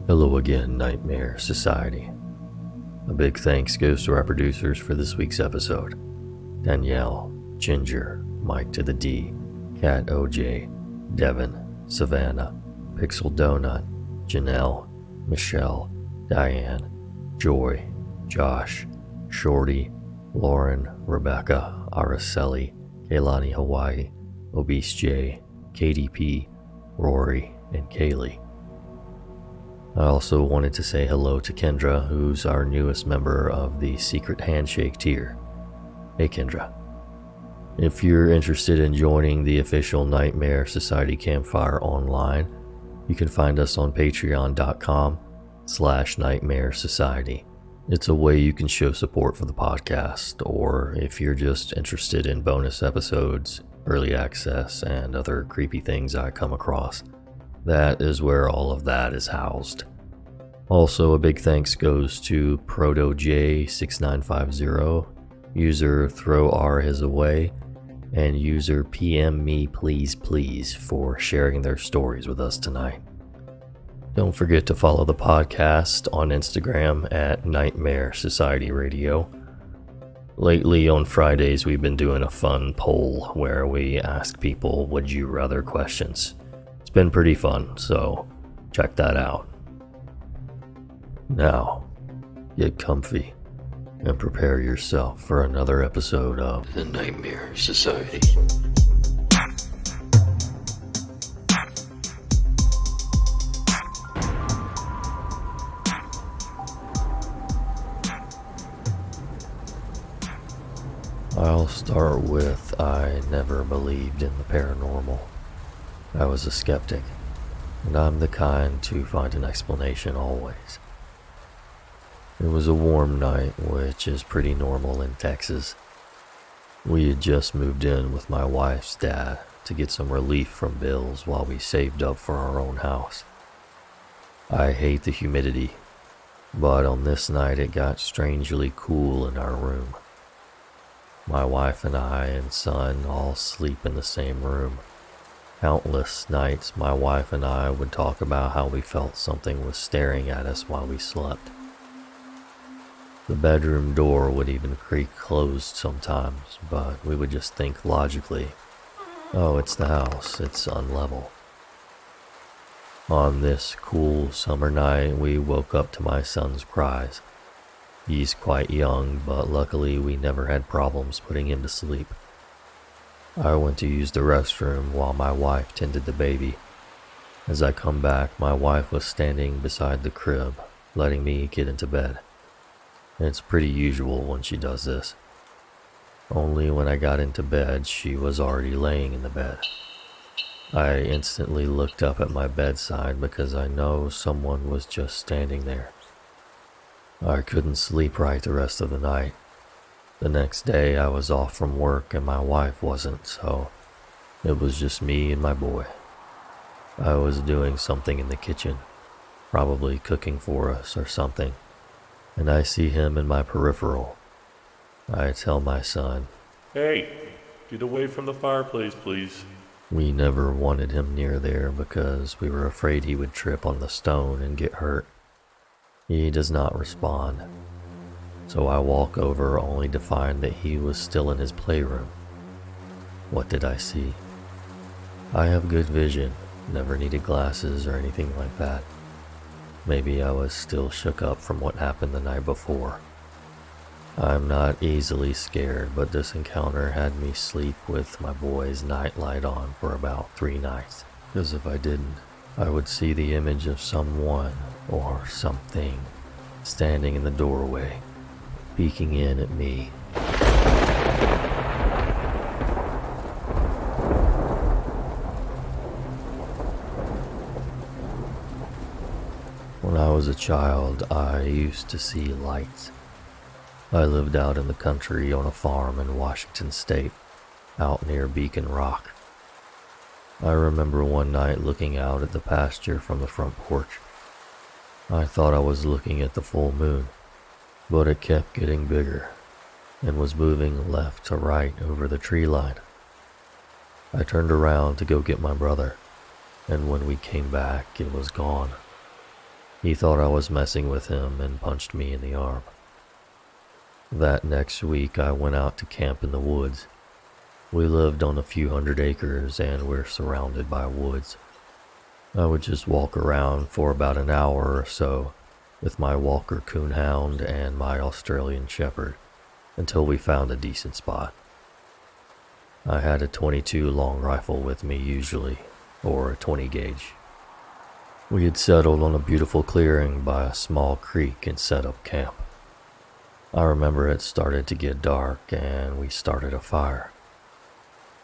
Hello again, Nightmare Society. A big thanks goes to our producers for this week's episode. Danielle, Ginger, Mike to the D, Cat OJ, Devan, Savannah, PixeledDonut, Jeanelle, Michelle, Dianne, Joy, Josh, Shorty, Lauren, Ribecka, Araceli, KealaniHawaii, Obese J, KDP, Rory, and Caley. I also wanted to say hello to Kendra, who's our newest member of the Secret Handshake tier. Hey Kendra. If you're interested in joining the official Nightmare Society Campfire online, you can find us on patreon.com/Nightmare Society. It's a way you can show support for the podcast, or if you're just interested in bonus episodes, early access, and other creepy things I come across, that is where all of that is housed. Also, a big thanks goes to ProtoJ6950, user throwrhisaway, and user PM me please please for sharing their stories with us tonight. Don't forget to follow the podcast on Instagram at Nightmare Society Radio. Lately on Fridays we've been doing a fun poll where we ask people would you rather questions. It's been pretty fun, so check that out. Now, get comfy and prepare yourself for another episode of the Nightmare Society. I'll start with I never believed in the paranormal. I was a skeptic, and I'm the kind to find an explanation always. It was a warm night, which is pretty normal in Texas. We had just moved in with my wife's dad to get some relief from bills while we saved up for our own house. I hate the humidity, but on this night it got strangely cool in our room. My wife and I and son all sleep in the same room. Countless nights my wife and I would talk about how we felt something was staring at us while we slept. The bedroom door would even creak closed sometimes, but we would just think logically, oh, it's the house, it's unlevel. On this cool summer night, we woke up to my son's cries. He's quite young, but luckily we never had problems putting him to sleep. I went to use the restroom while my wife tended the baby. As I come back, my wife was standing beside the crib, letting me get into bed. It's pretty usual when she does this. Only when I got into bed, she was already laying in the bed. I instantly looked up at my bedside because I know someone was just standing there. I couldn't sleep right the rest of the night. The next day I was off from work and my wife wasn't, so it was just me and my boy. I was doing something in the kitchen, probably cooking for us or something, and I see him in my peripheral. I tell my son, "Hey, get away from the fireplace, please." We never wanted him near there because we were afraid he would trip on the stone and get hurt. He does not respond, so I walk over only to find that he was still in his playroom. What did I see? I have good vision, never needed glasses or anything like that. Maybe I was still shook up from what happened the night before. I'm not easily scared, but this encounter had me sleep with my boy's nightlight on for about 3 nights. Because if I didn't, I would see the image of someone or something standing in the doorway, peeking in at me. When I was a child, I used to see lights. I lived out in the country on a farm in Washington State, out near Beacon Rock. I remember one night looking out at the pasture from the front porch. I thought I was looking at the full moon, but it kept getting bigger and was moving left to right over the tree line. I turned around to go get my brother, and when we came back, it was gone. He thought I was messing with him and punched me in the arm. That next week, I went out to camp in the woods. We lived on a few hundred acres and we're surrounded by woods. I would just walk around for about an hour or so with my Walker Coonhound and my Australian Shepherd until we found a decent spot. I had a .22 long rifle with me usually, or a 20 gauge. We had settled on a beautiful clearing by a small creek and set up camp. I remember it started to get dark and we started a fire.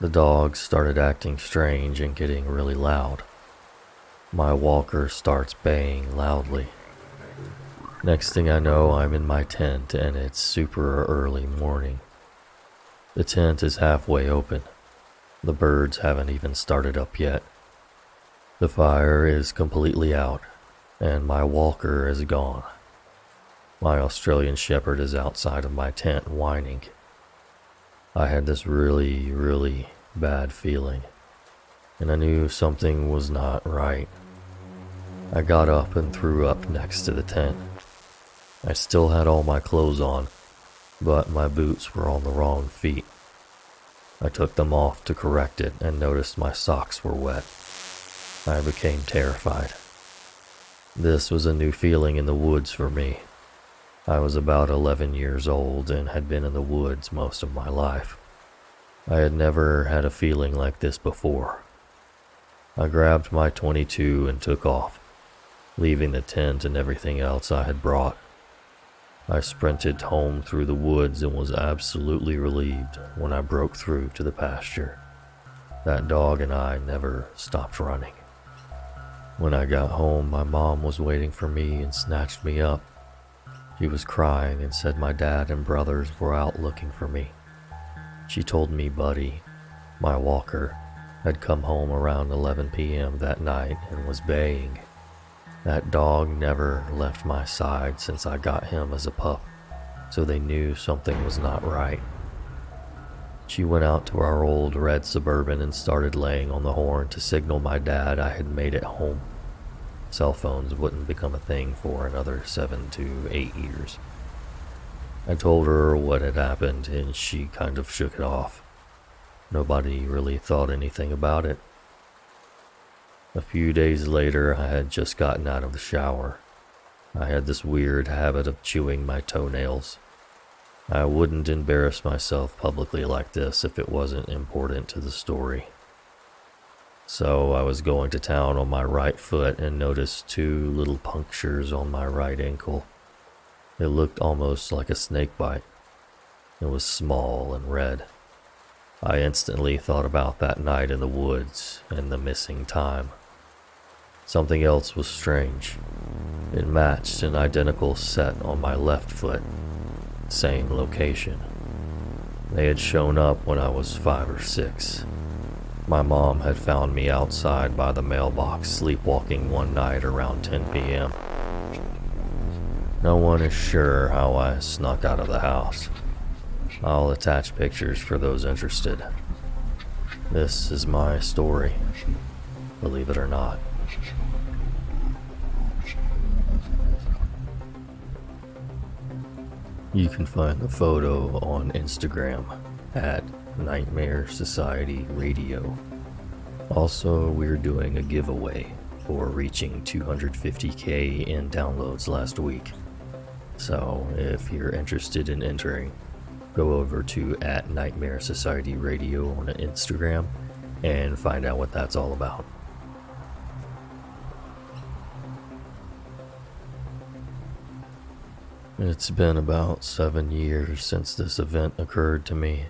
The dogs started acting strange and getting really loud. My Walker starts baying loudly. Next thing I know, I'm in my tent and it's super early morning. The tent is halfway open. The birds haven't even started up yet. The fire is completely out, and my Walker is gone. My Australian Shepherd is outside of my tent whining. I had this really bad feeling, and I knew something was not right. I got up and threw up next to the tent. I still had all my clothes on, but my boots were on the wrong feet. I took them off to correct it and noticed my socks were wet. I became terrified. This was a new feeling in the woods for me. I was about 11 years old and had been in the woods most of my life. I had never had a feeling like this before. I grabbed my .22 and took off, leaving the tent and everything else I had brought. I sprinted home through the woods and was absolutely relieved when I broke through to the pasture. That dog and I never stopped running. When I got home, my mom was waiting for me and snatched me up. She was crying and said my dad and brothers were out looking for me. She told me Buddy, my Walker, had come home around 11 p.m. that night and was baying. That dog never left my side since I got him as a pup, so they knew something was not right. She went out to our old red Suburban and started laying on the horn to signal my dad I had made it home. Cell phones wouldn't become a thing for another 7 to 8 years. I told her what had happened and she kind of shook it off. Nobody really thought anything about it. A few days later, I had just gotten out of the shower. I had this weird habit of chewing my toenails. I wouldn't embarrass myself publicly like this if it wasn't important to the story. So I was going to town on my right foot and noticed 2 little punctures on my right ankle. It looked almost like a snake bite. It was small and red. I instantly thought about that night in the woods and the missing time. Something else was strange. It matched an identical set on my left foot. Same location. They had shown up when I was 5 or 6. My mom had found me outside by the mailbox sleepwalking one night around 10 p.m. No one is sure how I snuck out of the house. I'll attach pictures for those interested. This is my story, believe it or not. You can find the photo on Instagram at Nightmare Society Radio. Also, we're doing a giveaway for reaching 250k in downloads last week. So, if you're interested in entering, go over to at Nightmare Society Radio on Instagram and find out what that's all about. It's been about 7 years since this event occurred to me,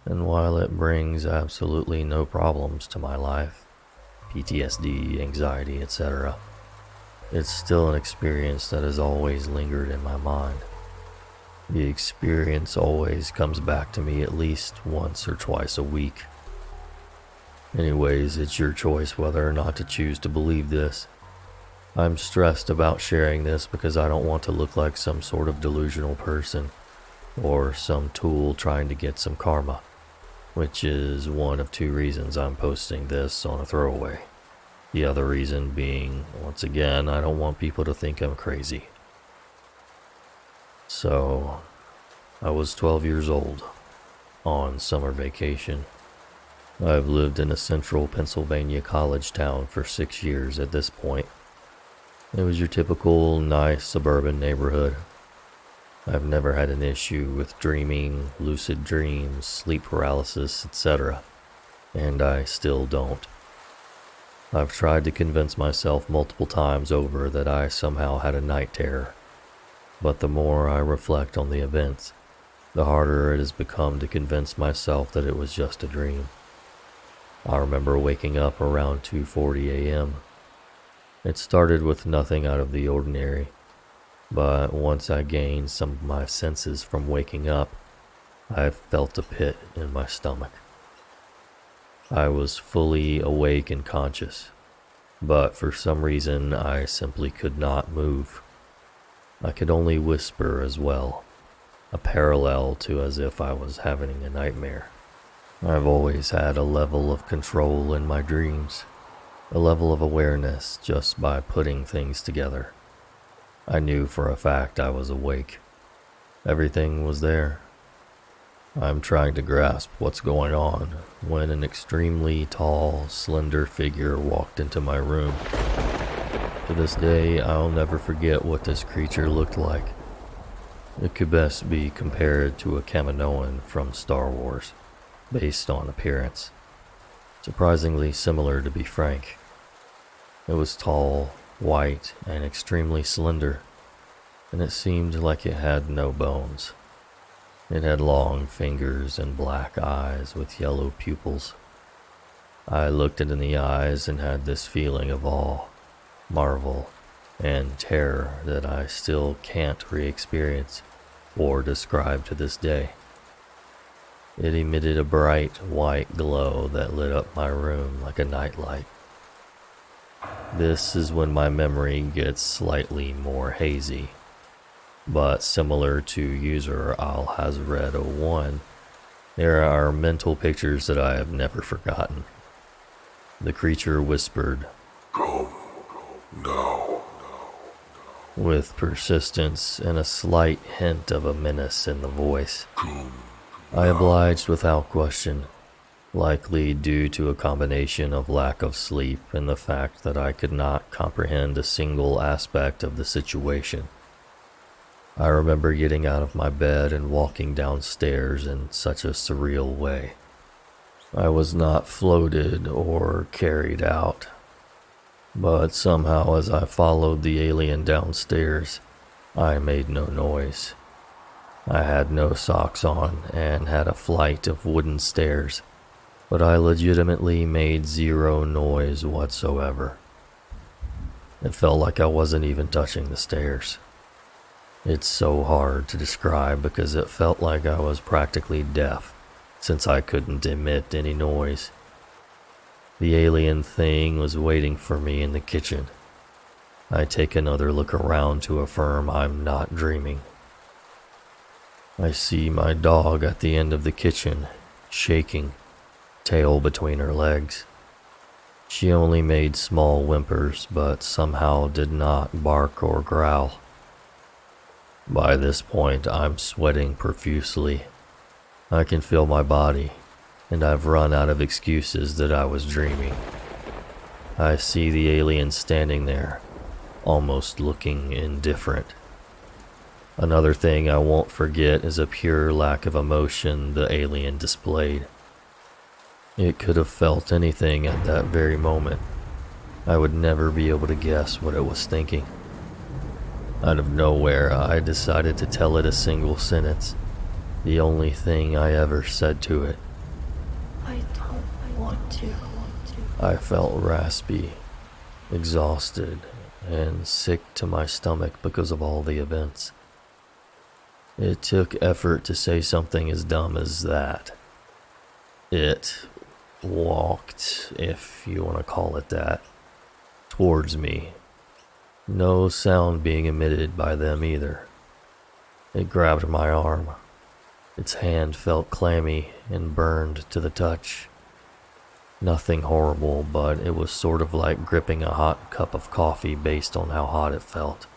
and while it brings absolutely no problems to my life, PTSD, anxiety, etc., it's still an experience that has always lingered in my mind. The experience always comes back to me at least once or twice a week. Anyways, it's your choice whether or not to choose to believe this. I'm stressed about sharing this because I don't want to look like some sort of delusional person or some tool trying to get some karma, which is one of 2 reasons I'm posting this on a throwaway. The other reason being, once again, I don't want people to think I'm crazy. So, I was 12 years old, on summer vacation. I've lived in a central Pennsylvania college town for 6 years at this point. It was your typical nice suburban neighborhood. I've never had an issue with dreaming, lucid dreams, sleep paralysis, etc., and I still don't. I've tried to convince myself multiple times over that I somehow had a night terror, but the more I reflect on the events, the harder it has become to convince myself that it was just a dream. I remember waking up around 2:40 a.m. It started with nothing out of the ordinary, but once I gained some of my senses from waking up, I felt a pit in my stomach. I was fully awake and conscious, but for some reason I simply could not move. I could only whisper as well, a parallel to as if I was having a nightmare. I've always had a level of control in my dreams, a level of awareness just by putting things together. I knew for a fact I was awake. Everything was there. I'm trying to grasp what's going on when an extremely tall, slender figure walked into my room. To this day, I'll never forget what this creature looked like. It could best be compared to a Kaminoan from Star Wars, based on appearance. Surprisingly similar, to be frank. It was tall, white, and extremely slender, and it seemed like it had no bones. It had long fingers and black eyes with yellow pupils. I looked it in the eyes and had this feeling of awe, marvel, and terror that I still can't re-experience or describe to this day. It emitted a bright white glow that lit up my room like a nightlight. This is when my memory gets slightly more hazy, but similar to user Al-Hazred01, there are mental pictures that I have never forgotten. The creature whispered, "Come, now." with persistence and a slight hint of a menace in the voice. I obliged without question, likely due to a combination of lack of sleep and the fact that I could not comprehend a single aspect of the situation. I remember getting out of my bed and walking downstairs in such a surreal way. I was not floated or carried out, but somehow as I followed the alien downstairs, I made no noise. I had no socks on and had a flight of wooden stairs, but I legitimately made zero noise whatsoever. It felt like I wasn't even touching the stairs. It's so hard to describe because it felt like I was practically deaf, since I couldn't emit any noise. The alien thing was waiting for me in the kitchen. I take another look around to affirm I'm not dreaming. I see my dog at the end of the kitchen, shaking, tail between her legs. She only made small whimpers, but somehow did not bark or growl. By this point, I'm sweating profusely. I can feel my body, and I've run out of excuses that I was dreaming. I see the alien standing there, almost looking indifferent. Another thing I won't forget is a pure lack of emotion the alien displayed. It could have felt anything at that very moment. I would never be able to guess what it was thinking. Out of nowhere, I decided to tell it a single sentence, the only thing I ever said to it. I don't want to. I felt raspy, exhausted, and sick to my stomach because of all the events. It took effort to say something as dumb as that. It walked, if you want to call it that, towards me. No sound being emitted by them either. It grabbed my arm. Its hand felt clammy and burned to the touch. Nothing horrible, but it was sort of like gripping a hot cup of coffee based on how hot it felt.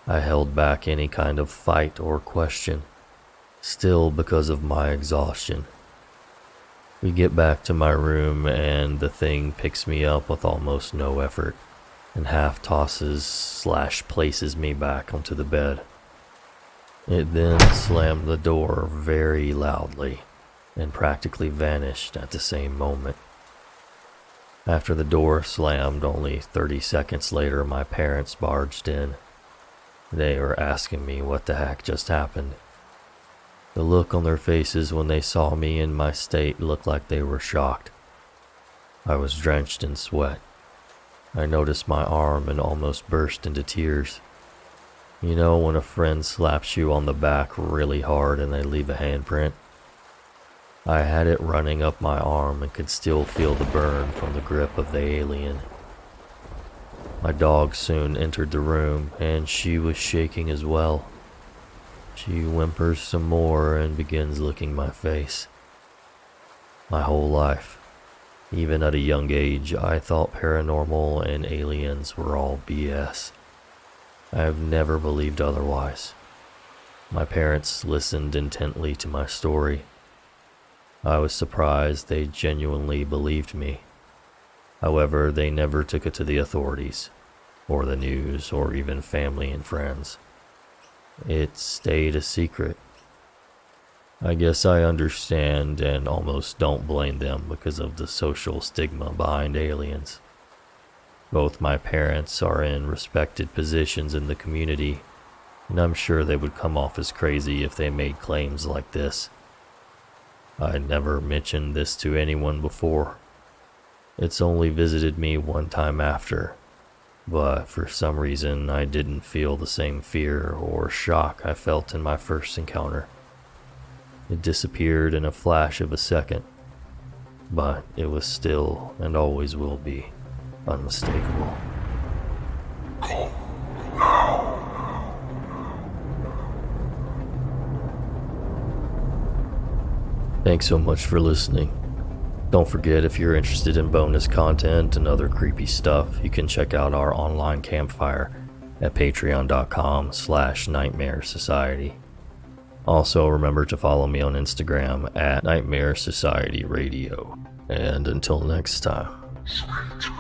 I held back any kind of fight or question, still because of my exhaustion. We get back to my room and the thing picks me up with almost no effort and half tosses / places me back onto the bed. It then slammed the door very loudly and practically vanished at the same moment. After the door slammed, only 30 seconds later, my parents barged in. They were asking me what the heck just happened. The look on their faces when they saw me in my state looked like they were shocked. I was drenched in sweat. I noticed my arm and almost burst into tears. You know when a friend slaps you on the back really hard and they leave a handprint? I had it running up my arm and could still feel the burn from the grip of the alien. My dog soon entered the room and she was shaking as well. She whimpers some more and begins licking my face. My whole life, even at a young age, I thought paranormal and aliens were all BS. I have never believed otherwise. My parents listened intently to my story. I was surprised they genuinely believed me. However, they never took it to the authorities, or the news, or even family and friends. It stayed a secret. I guess I understand and almost don't blame them because of the social stigma behind aliens. Both my parents are in respected positions in the community, and I'm sure they would come off as crazy if they made claims like this. I never mentioned this to anyone before. It's only visited me one time after, but for some reason I didn't feel the same fear or shock I felt in my first encounter. It disappeared in a flash of a second, but it was still and always will be unmistakable. Come now. Thanks so much for listening. Don't forget, if you're interested in bonus content and other creepy stuff, you can check out our online campfire at patreon.com/Nightmare Society. Also, remember to follow me on Instagram at Nightmare Society Radio. And until next time. Sweet